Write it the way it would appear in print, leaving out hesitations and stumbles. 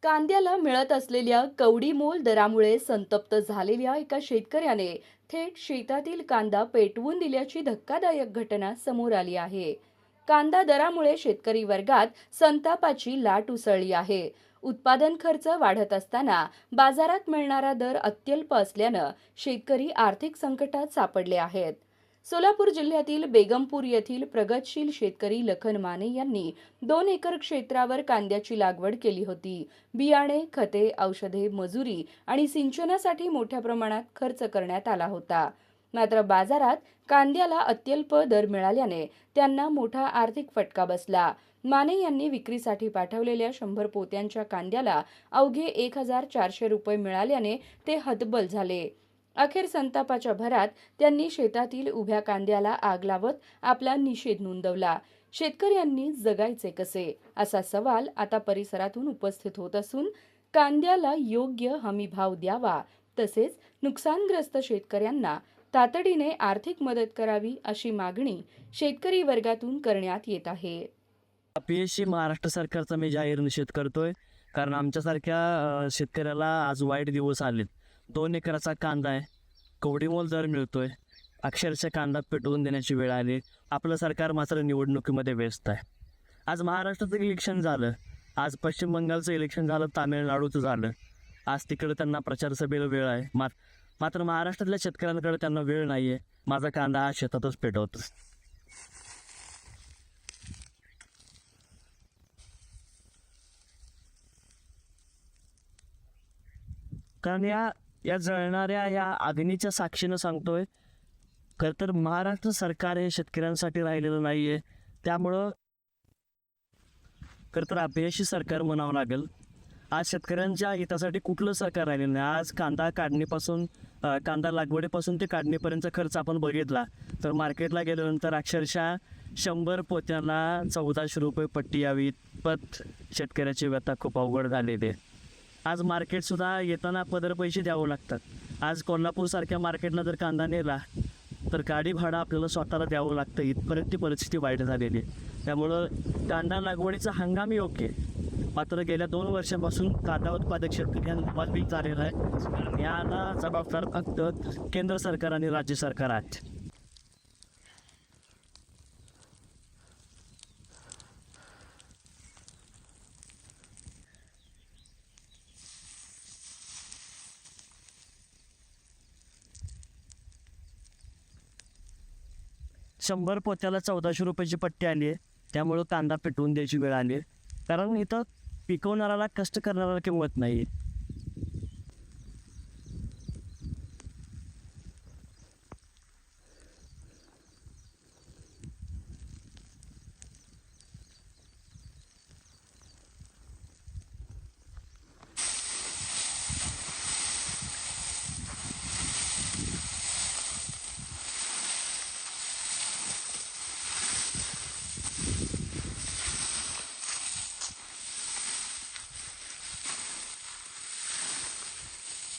कांद्याला मिळत असलेल्या कवडीमोल दरामुळे संतप्त झालेल्या एका शेतकऱ्याने थेट शेतातील कांदा पेटवून दिल्याची धक्कादायक घटना समोर आली आहे. कांदा दरामुळे शेतकरी वर्गात संतापाची लाट उसळली आहे. उत्पादन खर्च वाढत असताना बाजारात मिळणारा दर अत्यल्प असल्यानं शेतकरी आर्थिक संकटात सापडले आहेत. सोलापूर जिल्ह्यातील बेगमपूर येथील प्रगतशील शेतकरी लखन माने यांनी 2 एकर क्षेत्रावर कांद्याची लागवड केली होती. बियाणे, खते, औषधे, मजुरी आणि सिंचनासाठी मोठ्या प्रमाणात खर्च करण्यात आला होता. मात्र बाजारात कांद्याला अत्यल्प दर मिळाल्याने त्यांना मोठा आर्थिक फटका बसला. माने यांनी विक्रीसाठी पाठवलेल्या 100 पोत्यांच्या कांद्याला अवघे 1,400 रुपये मिळाल्याने ते हतबल झाले. अखेर संतापाच्या भरात त्यांनी शेतातील उभ्या कांद्याला आग लावत आपला निषेध नोंदवला. शेतकऱ्यांनी जगायचे कसे असा सवाल आता परिसरातून उपस्थित होत असून कांद्याला योग्य हमी भाव द्यावा तसेच नुकसानग्रस्त शेतकऱ्यांना तातडीने आर्थिक मदत करावी अशी मागणी शेतकरी वर्गातून करण्यात येत आहे. अपयशी महाराष्ट्र सरकारचा मी जाहीर निषेध करतोय. कारण आमच्यासारख्या शेतकऱ्याला आज वाईट दिवस आलेत. 2 एकराचा कांदा आहे, कवडीमोल दर मिळतोय, अक्षरशः कांदा पेटवून देण्याची वेळ आली. आपलं सरकार मात्र निवडणुकीमध्ये व्यस्त आहे. आज महाराष्ट्राचं इलेक्शन झालं, आज पश्चिम बंगालचं इलेक्शन झालं, तामिळनाडूचं झालं. आज तिकडे त्यांना प्रचारसभेला वेळ आहे. मात्र महाराष्ट्रातल्या शेतकऱ्यांकडे त्यांना वेळ नाही आहे. माझा कांदा हा शेतातच पेटवतो. कारण या जळणाऱ्या या अग्नीच्या साक्षीनं सांगतोय, खरं तर महाराष्ट्र सरकार हे शेतकऱ्यांसाठी राहिलेलं नाही आहे. त्यामुळं खरं तर अपयशी सरकार म्हणावं लागेल. आज शेतकऱ्यांच्या हितासाठी कुठलं सरकार राहिलेलं नाही. आज कांदा काढणीपासून कांदा लागवडीपासून ते काढणीपर्यंतचा खर्च आपण बघितला तर मार्केटला गेल्यानंतर अक्षरशः 100 पोत्याला 1400 रुपये पट्टी यावी. पण शेतकऱ्याची व्यथा खूप अवघड झालेली आहे. आज मार्केटसुद्धा येताना पदर पैसे द्यावं लागतात. आज कोल्हापूरसारख्या मार्केटला जर कांदा नेला तर गाडी भाडं आपल्याला स्वतःला द्यावं लागतं. इथपर्यंत ती परिस्थिती वाईट झालेली आहे. त्यामुळं कांदा लागवडीचा हंगाम योग्य आहे. मात्र गेल्या 2 वर्षांपासून कांदा उत्पादक शेतकऱ्यांना वाजवी झालेला आहे. याला जबाबदार फक्त केंद्र सरकार आणि राज्य सरकार आहेत. 100 पोत्याला 1400 रुपयाची पट्टी आली आहे. त्यामुळं कांदा पेटवून द्यायची वेळ आली आहे. कारण इथं पिकवणाऱ्याला, कष्ट करणाऱ्याला किंमत नाही आहे.